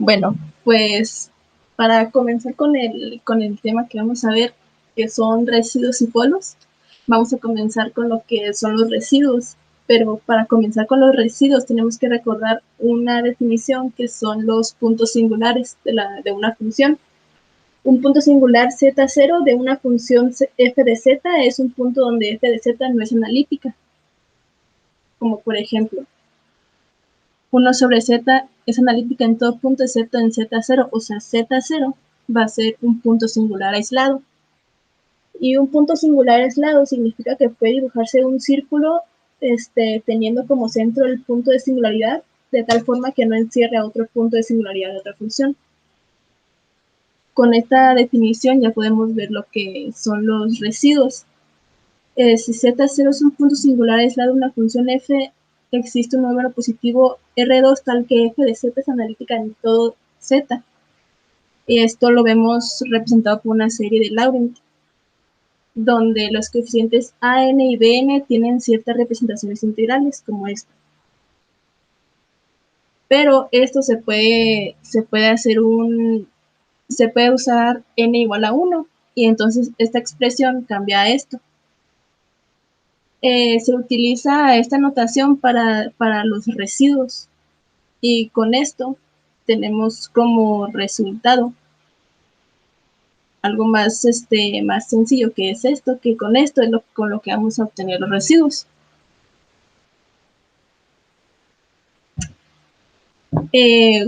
Bueno, pues para comenzar con el tema que vamos a ver, que son residuos y polos, vamos a comenzar con lo que son los residuos. Pero para comenzar con los residuos tenemos que recordar una definición que son los puntos singulares de una función. Un punto singular z0 de una función f de z es un punto donde f de z no es analítica. Como por ejemplo, 1 sobre z es analítica en todo punto excepto en z0, o sea, z0 va a ser un punto singular aislado. Y un punto singular aislado significa que puede dibujarse un círculo teniendo como centro el punto de singularidad, de tal forma que no encierre a otro punto de singularidad de otra función. Con esta definición ya podemos ver lo que son los residuos. Si z0 es un punto singular aislado de una función f, existe un número positivo R2 tal que f de z es analítica en todo z. Y esto lo vemos representado por una serie de Laurent, donde los coeficientes an y bn tienen ciertas representaciones integrales, como esta. Pero esto se puede usar n igual a 1, y entonces esta expresión cambia a esto. Se utiliza esta notación para los residuos, y con esto tenemos como resultado algo más sencillo, que es esto, que con esto es con lo que vamos a obtener los residuos.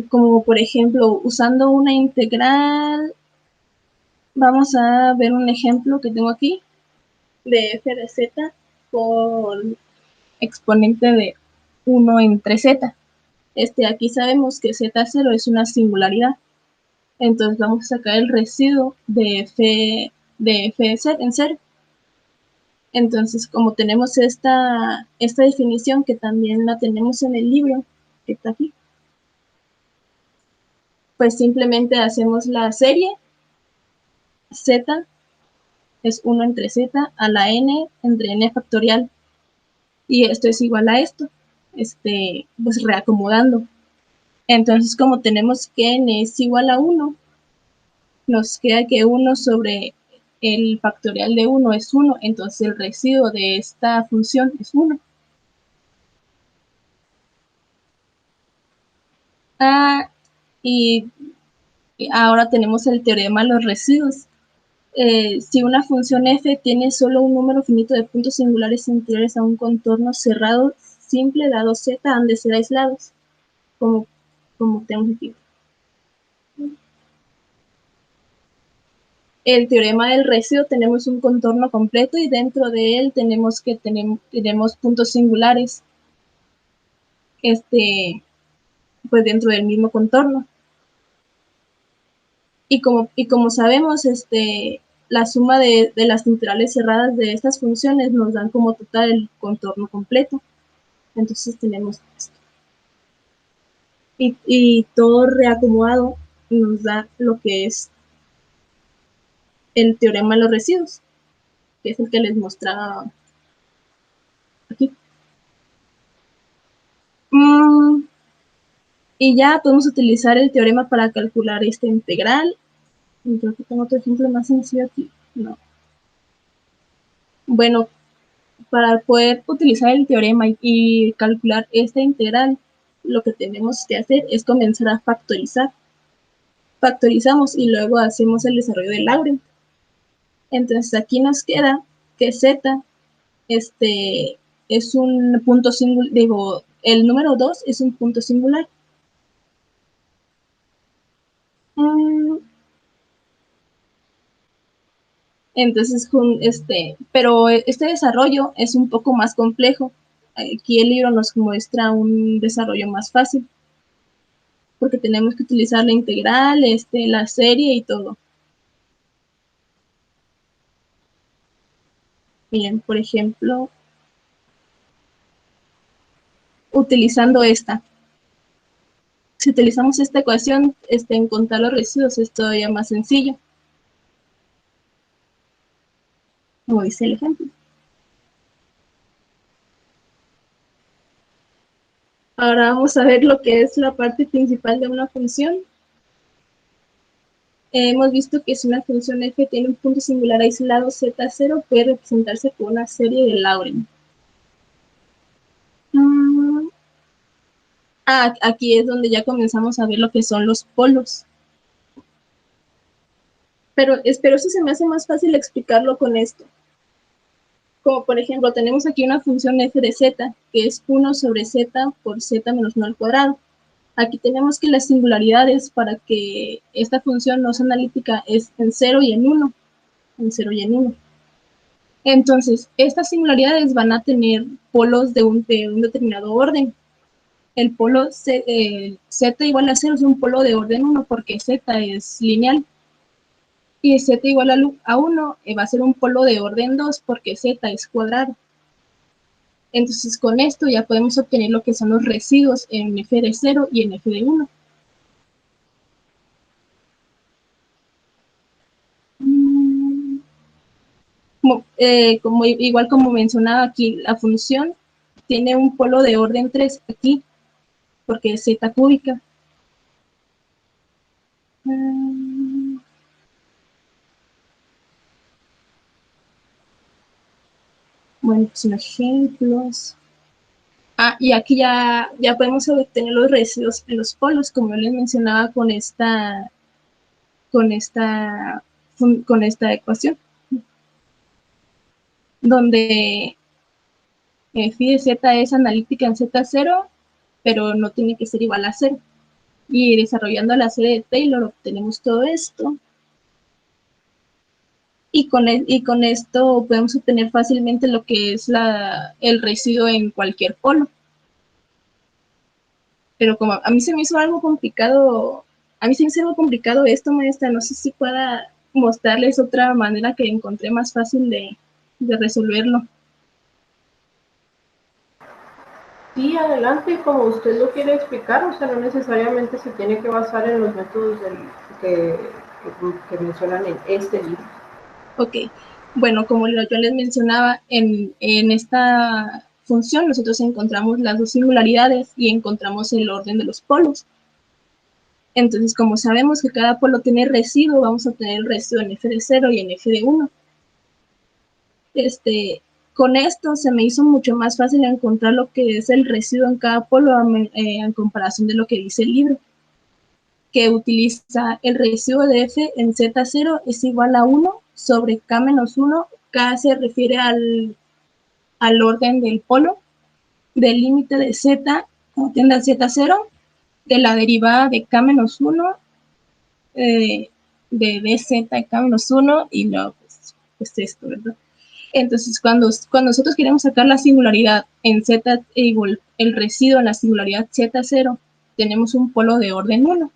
Como por ejemplo, usando una integral, vamos a ver un ejemplo que tengo aquí de f de z con exponente de 1 entre z. Aquí sabemos que z0 es una singularidad, entonces vamos a sacar el residuo de f de z en 0. Entonces, como tenemos esta definición, que también la tenemos en el libro, que está aquí, pues simplemente hacemos la serie z es 1 entre z a la n entre n factorial, y esto es igual a esto, pues reacomodando. Entonces, como tenemos que n es igual a 1, nos queda que 1 sobre el factorial de 1 es 1, entonces el residuo de esta función es 1. Y ahora tenemos el teorema de los residuos. Si una función f tiene solo un número finito de puntos singulares interiores a un contorno cerrado simple, dado z, han de ser aislados, como tenemos aquí. El teorema del residuo, tenemos un contorno completo y dentro de él tenemos puntos singulares, pues dentro del mismo contorno. Y como sabemos, la suma de las integrales cerradas de estas funciones nos dan como total el contorno completo. Entonces tenemos esto. Y todo reacomodado nos da lo que es el teorema de los residuos, que es el que les mostraba aquí. Y ya podemos utilizar el teorema para calcular esta integral. Y creo que tengo otro ejemplo más sencillo aquí. No. Bueno, para poder utilizar el teorema y calcular esta integral, lo que tenemos que hacer es comenzar a factorizar. Factorizamos y luego hacemos el desarrollo de Laurent. Entonces aquí nos queda que z es un punto singular, digo, el número 2 es un punto singular. Entonces, pero este desarrollo es un poco más complejo. Aquí el libro nos muestra un desarrollo más fácil, porque tenemos que utilizar la integral, la serie y todo. Miren, por ejemplo, utilizando esta. Si utilizamos esta ecuación, en contar los residuos es todavía más sencillo, como dice el ejemplo. Ahora vamos a ver lo que es la parte principal de una función, hemos visto que si una función f tiene un punto singular aislado z0, puede representarse por una serie de Laurent. Aquí es donde ya comenzamos a ver lo que son los polos. Pero espero eso se me hace más fácil explicarlo con esto. Como por ejemplo, tenemos aquí una función f de z, que es 1 sobre z por z menos 1 al cuadrado. Aquí tenemos que las singularidades para que esta función no sea analítica es en 0 y en 1. En 0 y en 1. Entonces, estas singularidades van a tener polos de un determinado orden. El polo z igual a 0 es un polo de orden 1 porque z es lineal. Y z igual a 1 va a ser un polo de orden 2 porque z es cuadrado. Entonces, con esto ya podemos obtener lo que son los residuos en f de 0 y en f de 1. Igual como mencionaba aquí, la función tiene un polo de orden 3 aquí, porque es z cúbica. Bueno, son ejemplos. Y aquí ya podemos obtener los residuos en los polos, como yo les mencionaba con esta, con esta ecuación, donde phi de z es analítica en z0, pero no tiene que ser igual a 0. Y desarrollando la serie de Taylor obtenemos todo esto. Y con esto podemos obtener fácilmente lo que es el residuo en cualquier polo. Pero como a mí se me hizo algo complicado, a mí se me hizo algo complicado esto, maestra, no sé si pueda mostrarles otra manera que encontré más fácil de resolverlo. Sí, adelante, como usted lo quiere explicar, o sea, no necesariamente se tiene que basar en los métodos que mencionan en este libro. Ok, bueno, como yo les mencionaba, en esta función nosotros encontramos las dos singularidades y encontramos el orden de los polos. Entonces, como sabemos que cada polo tiene residuo, vamos a obtener el residuo en f de 0 y en f de 1. Con esto se me hizo mucho más fácil encontrar lo que es el residuo en cada polo en comparación de lo que dice el libro, que utiliza el residuo de f en z0 es igual a 1 sobre k menos 1. K se refiere al orden del polo, del límite de z, como tiende al z0, de la derivada de k menos 1, de dz de k menos 1, y luego pues esto, ¿verdad? Entonces, cuando nosotros queremos sacar la singularidad en z igual el residuo en la singularidad z0, tenemos un polo de orden 1.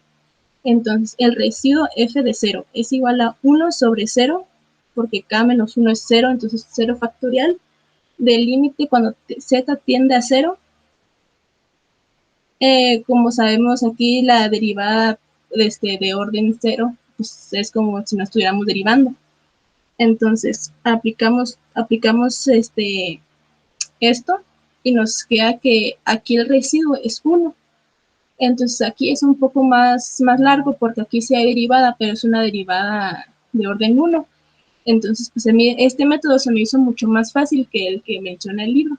Entonces, el residuo f de 0 es igual a 1 sobre 0, porque k menos 1 es 0, entonces 0 factorial, del límite cuando z tiende a 0. Como sabemos aquí, la derivada de orden 0 pues es como si no estuviéramos derivando. Entonces, aplicamos esto y nos queda que aquí el residuo es 1. Entonces, aquí es un poco más largo porque aquí sí hay derivada, pero es una derivada de orden 1. Entonces, pues a mí este método se me hizo mucho más fácil que el que menciona el libro,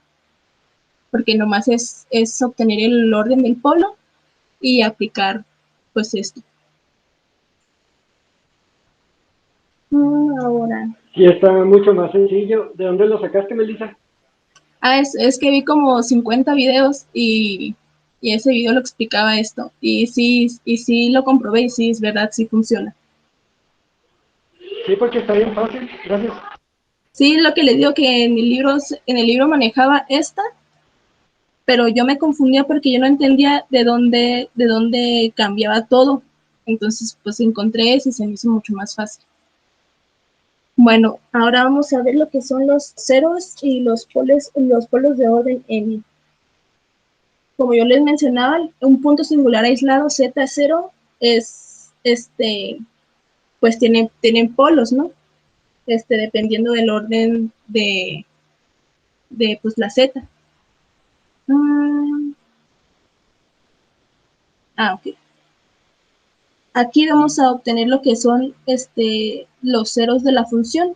porque nomás es obtener el orden del polo y aplicar pues esto. Ahora. Sí, está mucho más sencillo. ¿De dónde lo sacaste, Melissa? Es que vi como 50 videos y ese video lo explicaba esto. Y sí lo comprobé y sí, es verdad, sí funciona. Sí, porque está bien fácil. Gracias. Sí, lo que le digo que en el libro manejaba esta, pero yo me confundía porque yo no entendía de dónde cambiaba todo. Entonces, pues encontré ese y se me hizo mucho más fácil. Bueno, ahora vamos a ver lo que son los ceros y los polos de orden n. Como yo les mencionaba, un punto singular aislado z0 es, pues tienen polos, ¿no? Dependiendo del orden de pues la z. Ok. Aquí vamos a obtener lo que son los ceros de la función.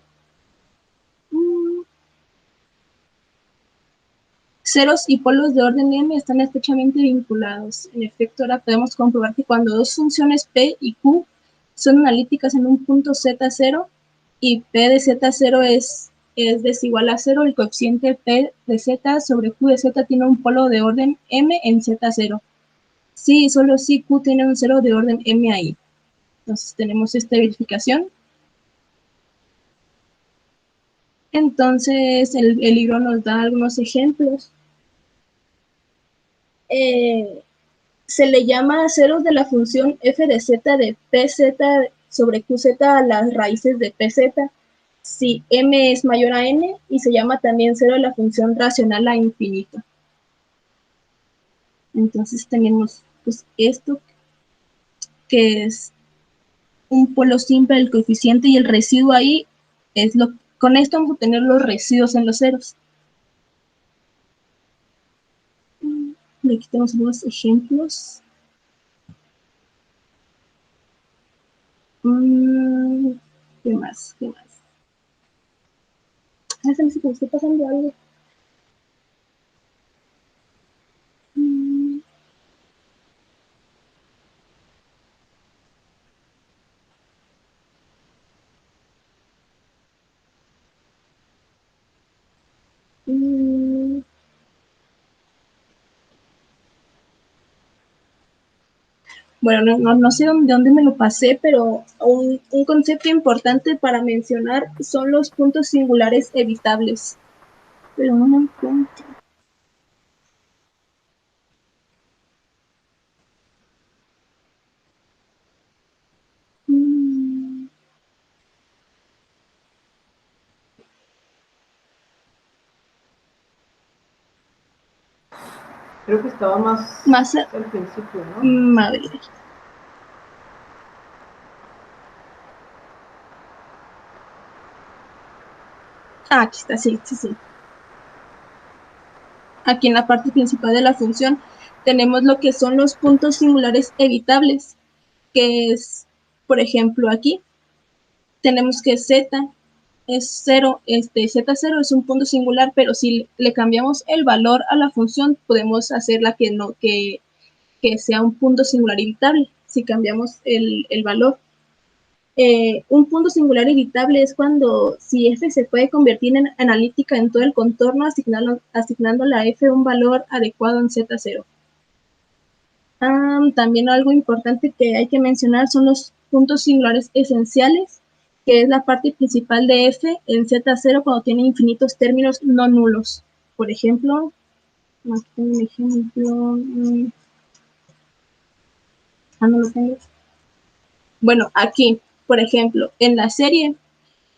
Ceros y polos de orden m están estrechamente vinculados. En efecto, ahora podemos comprobar que cuando dos funciones p y q son analíticas en un punto z0 y p de z0 es desigual a 0, el coeficiente p de z sobre q de z tiene un polo de orden m en z0. Sí, solo si q tiene un cero de orden m ahí. Entonces tenemos esta verificación. Entonces el libro nos da algunos ejemplos. Se le llama ceros de la función f de z de pz sobre qz a las raíces de pz si m es mayor a n, y se llama también cero de la función racional a infinito. Entonces tenemos pues esto, que es un polo simple del coeficiente, y el residuo ahí es con esto vamos a obtener los residuos en los ceros. Aquí tenemos algunos ejemplos. ¿Qué más? ¿Qué más? Se me está pasando algo. Bueno, no sé de dónde me lo pasé, pero un concepto importante para mencionar son los puntos singulares evitables. Pero no me encuentro. Creo que estaba más al principio, ¿no? A ver. Aquí está, sí. Aquí en la parte principal de la función tenemos lo que son los puntos singulares evitables, que es, por ejemplo, aquí tenemos que z es 0, z0 es un punto singular, pero si le cambiamos el valor a la función, podemos hacerla que sea un punto singular evitable, si cambiamos el valor. Un punto singular evitable es cuando si f se puede convertir en analítica en todo el contorno, asignándole a f un valor adecuado en z0. También algo importante que hay que mencionar son los puntos singulares esenciales, que es la parte principal de f en z0 cuando tiene infinitos términos no nulos. Por ejemplo, aquí tengo un ejemplo. No lo tengo. Bueno, aquí, por ejemplo, en la serie,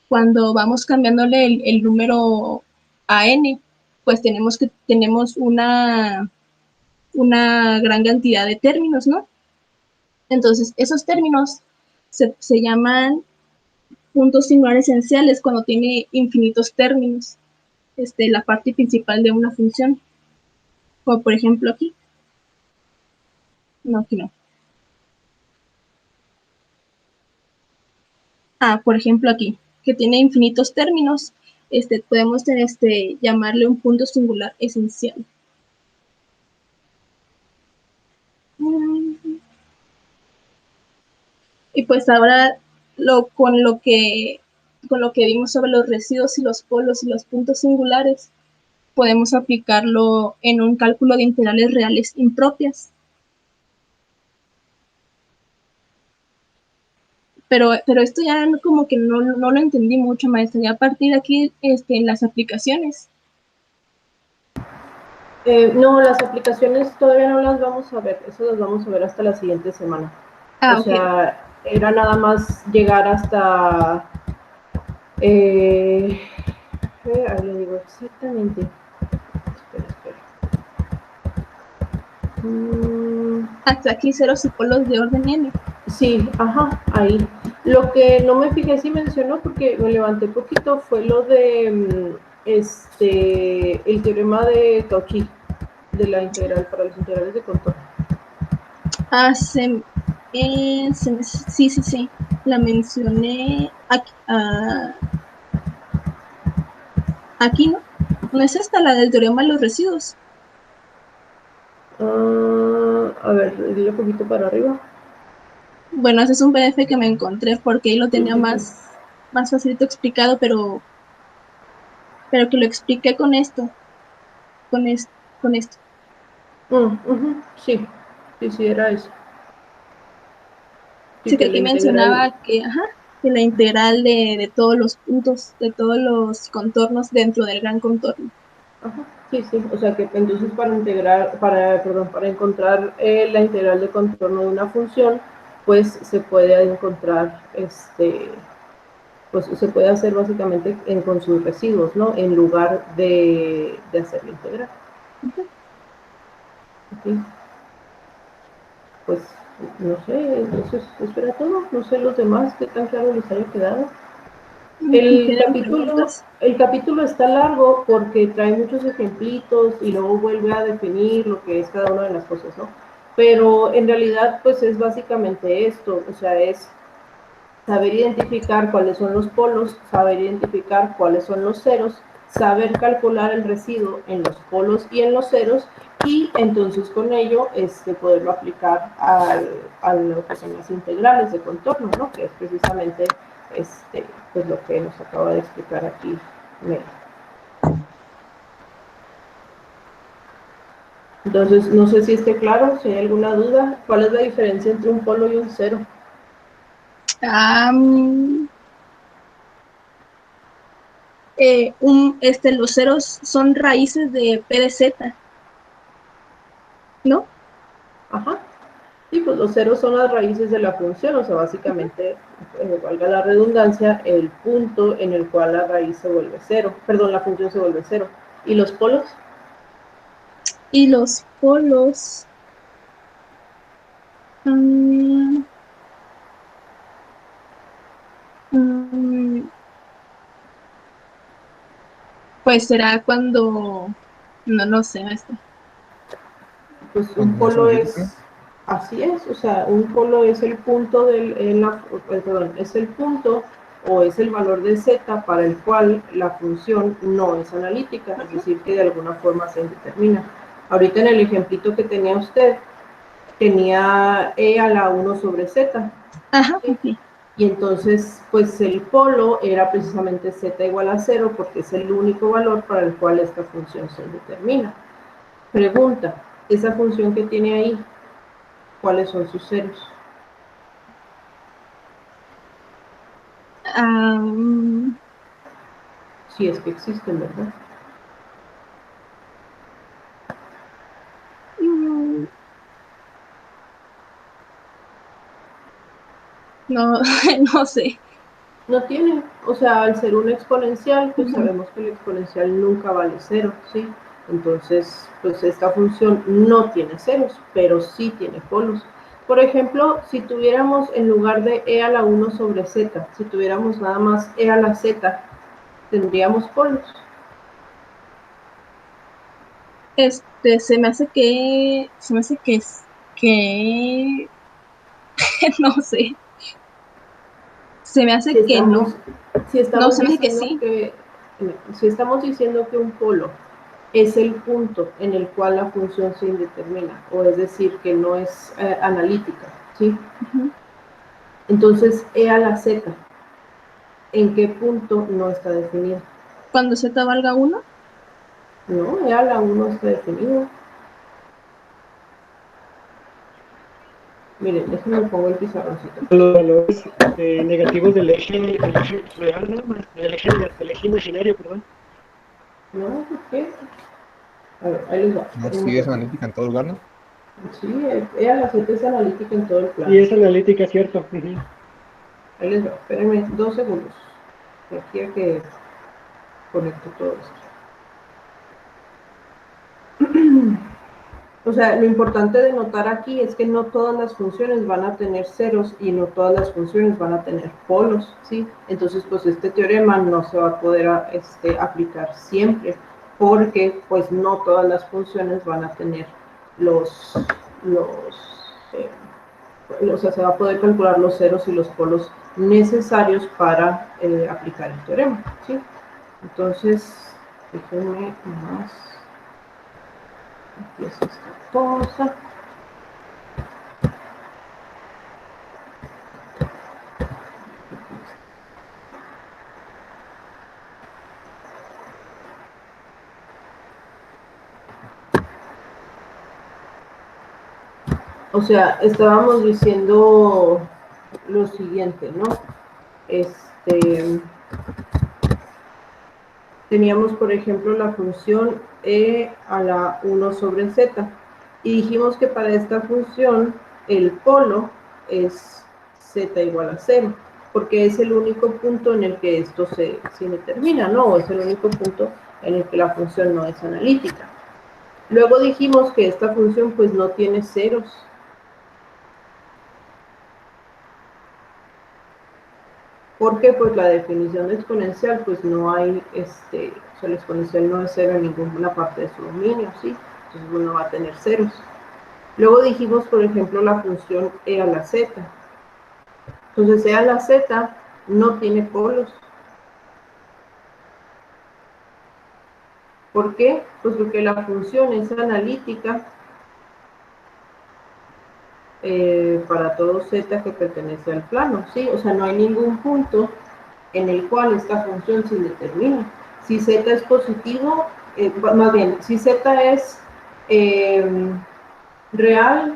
cuando vamos cambiándole el número a n, pues tenemos una gran cantidad de términos, ¿no? Entonces, esos términos se llaman puntos singulares esenciales cuando tiene infinitos términos, la parte principal de una función. O por ejemplo aquí. No, aquí no. Por ejemplo aquí, que tiene infinitos términos, podemos llamarle un punto singular esencial. Y pues ahora con lo que vimos sobre los residuos y los polos y los puntos singulares, podemos aplicarlo en un cálculo de integrales reales impropias. Pero esto ya como que no lo entendí mucho, maestra. Ya a partir de aquí, en las aplicaciones. No, las aplicaciones todavía no las vamos a ver. Eso las vamos a ver hasta la siguiente semana. O sea, era nada más llegar hasta... ahí le digo exactamente. Espera. Hasta aquí ceros y polos de orden n. Sí, ajá, ahí. Lo que no me fijé si mencionó, porque me levanté poquito, fue lo de el teorema de Cauchy, de la integral para los integrales de contorno. Sí, la mencioné aquí, ¿no? ¿No es esta la del teorema de los residuos? A ver, dile un poquito para arriba. Bueno, ese es un PDF que me encontré porque ahí lo tenía Sí. más facilito explicado, pero que lo expliqué con esto, con esto. Sí, era eso. Sí, Sí, que que la aquí integral. mencionaba que la integral de todos los puntos, de todos los contornos dentro del gran contorno. Ajá, sí, o sea que entonces para encontrar la integral de contorno de una función, pues se puede encontrar, pues se puede hacer básicamente con sus residuos, ¿no? En lugar de hacer la integral. Okay. Pues no sé, entonces eso era todo, no sé los demás qué tan claro les haya quedado. ¿Tienen preguntas? El capítulo está largo porque trae muchos ejemplitos y luego vuelve a definir lo que es cada una de las cosas, ¿no? Pero en realidad, pues es básicamente esto, o sea, es saber identificar cuáles son los polos, saber identificar cuáles son los ceros, saber calcular el residuo en los polos y en los ceros, y entonces con ello poderlo aplicar a lo que son las integrales de contorno, ¿no? Que es precisamente pues lo que nos acaba de explicar aquí Mel. Entonces, no sé si esté claro, si hay alguna duda, ¿cuál es la diferencia entre un polo y un cero? Los ceros son raíces de P de Z, ¿no? Ajá. Sí, pues los ceros son las raíces de la función, o sea, básicamente, valga la redundancia, el punto en el cual la raíz se vuelve cero, perdón, la función se vuelve cero. ¿Y los polos? Y los polos, mm, mm, pues será cuando, no sé, maestra. Pues un Cuando no es polo analítica. es, así es, o sea, un polo es el punto es el punto o es el valor de z para el cual la función no es analítica, es decir, que de alguna forma se indetermina. Ahorita en el ejemplito que tenía usted, tenía e a la 1 sobre z. Ajá, ¿Sí? ok. Y entonces, pues el polo era precisamente z igual a 0 porque es el único valor para el cual esta función se determina. Pregunta, esa función que tiene ahí, ¿cuáles son sus ceros? Si es que existen, ¿verdad? No, no sé. No tiene, o sea, al ser una exponencial, pues sabemos que la exponencial nunca vale 0, ¿sí? Entonces, pues esta función no tiene ceros, pero sí tiene polos. Por ejemplo, si tuviéramos en lugar de e a la 1 sobre z, si tuviéramos nada más e a la z, tendríamos polos. Se me hace que, no sé, se me Si hace que estamos, no, si no, estamos se me hace que diciendo sí. que, si estamos diciendo que un polo es el punto en el cual la función se indetermina, o es decir, que no es analítica, ¿sí? Entonces, e a la z, ¿en qué punto no está definido? Cuando Z valga 1, No, e a la 1 está definido. Miren, déjenme pongo el pizarroncito. Los valores negativos del eje real, ¿no? Del eje imaginario, perdón. No, ¿por qué? A ver, ahí les va. No, sí es analítica en todo lugar, ¿no? Sí, e a la z es analítica en todo el plano. Y es analítica, ¿cierto? Ahí les va, espérenme 2 segundos. Aquí hay que conecto todo esto. O sea, lo importante de notar aquí es que no todas las funciones van a tener ceros y no todas las funciones van a tener polos, ¿sí? Entonces, pues este teorema no se va a poder aplicar siempre, porque pues no todas las funciones van a tener los o sea, se va a poder calcular los ceros y los polos necesarios para aplicar el teorema, ¿sí? Entonces, déjenme más, empiezo esta cosa. O sea, estábamos diciendo lo siguiente, ¿no? Teníamos, por ejemplo, la función e a la 1 sobre z. Y dijimos que para esta función el polo es z igual a 0, porque es el único punto en el que esto se determina, ¿no? O es el único punto en el que la función no es analítica. Luego dijimos que esta función pues no tiene ceros. Porque pues la definición de exponencial pues no hay, o sea, la exponencial no es cero en ninguna parte de su dominio, ¿sí? Entonces uno va a tener ceros. Luego dijimos, por ejemplo, la función e a la z. Entonces e a la z no tiene polos. ¿Por qué? Pues porque la función es analítica para todo z que pertenece al plano, ¿sí? O sea, no hay ningún punto en el cual esta función se determina. Si z es positivo, más bien, si z es real,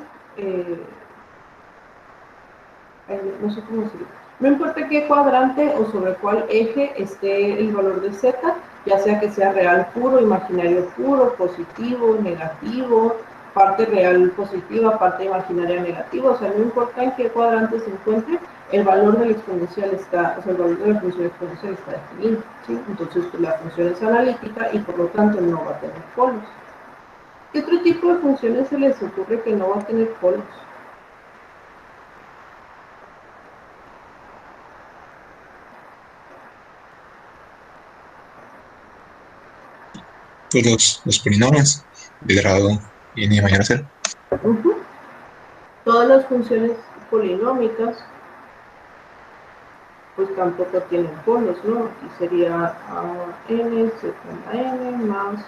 no sé cómo decirlo, no importa qué cuadrante o sobre cuál eje esté el valor de z, ya sea que sea real puro, imaginario puro, positivo, negativo, parte real positiva, parte imaginaria negativa, o sea, no importa en qué cuadrante se encuentre, el valor del exponencial está, o sea, el valor de la función exponencial está definido, ¿sí? Entonces, pues, la función es analítica y por lo tanto no va a tener polos. ¿Qué otro tipo de funciones se les ocurre que no va a tener polos? Pues los polinomios de grado n mayor a 0. Todas las funciones polinómicas pues tampoco tienen polos, ¿no? Aquí sería a n, z a n, más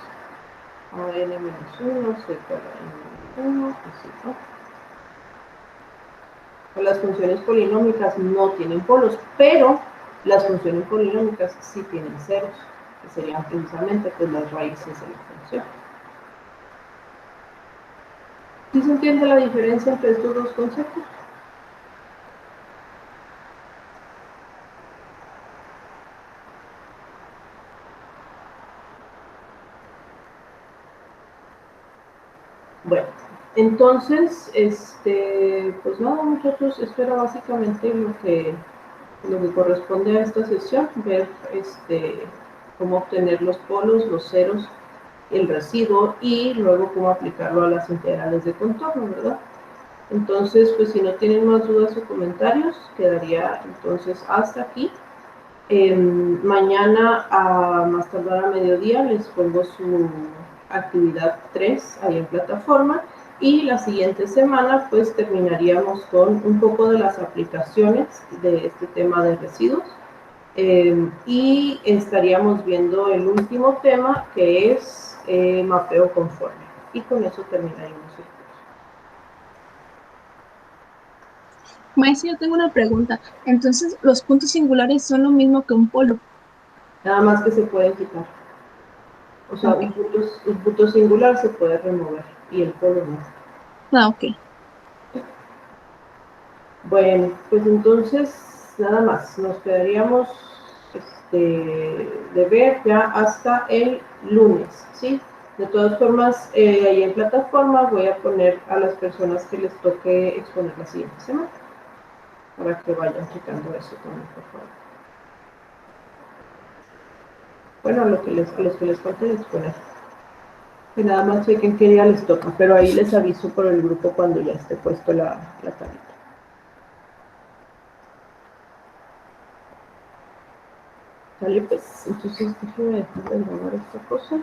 a n menos 1, z a n menos 1, así, ¿no? Las funciones polinómicas no tienen polos, pero las funciones polinómicas sí tienen ceros, que serían precisamente pues, las raíces de la función. ¿Sí se entiende la diferencia entre estos dos conceptos? Bueno, entonces, pues nada, muchachos, esto era básicamente lo que corresponde a esta sesión, ver cómo obtener los polos, los ceros, el residuo y luego cómo aplicarlo a las integrales de contorno, ¿verdad? Entonces, pues si no tienen más dudas o comentarios, quedaría entonces hasta aquí. Mañana a más tardar a mediodía les pongo su actividad 3 ahí en plataforma y la siguiente semana pues terminaríamos con un poco de las aplicaciones de este tema de residuos y estaríamos viendo el último tema que es mapeo conforme y con eso terminaríamos el curso. Maestra, yo tengo una pregunta. Entonces, ¿los puntos singulares son lo mismo que un polo? Nada más que se pueden quitar. O sea, Ok. un punto singular se puede remover y el polo no. Ah, ok. Bueno, pues entonces nada más, nos quedaríamos de ver ya hasta el lunes, ¿sí? De todas formas, ahí en plataforma voy a poner a las personas que les toque exponer la siguiente semana, para que vayan quitando eso también, por favor. Bueno, a los que les falte exponer. Que nada más chequen qué día les toca, pero ahí les aviso por el grupo cuando ya esté puesto la tablita. Vale, pues entonces déjenme dejar de grabar esta cosa.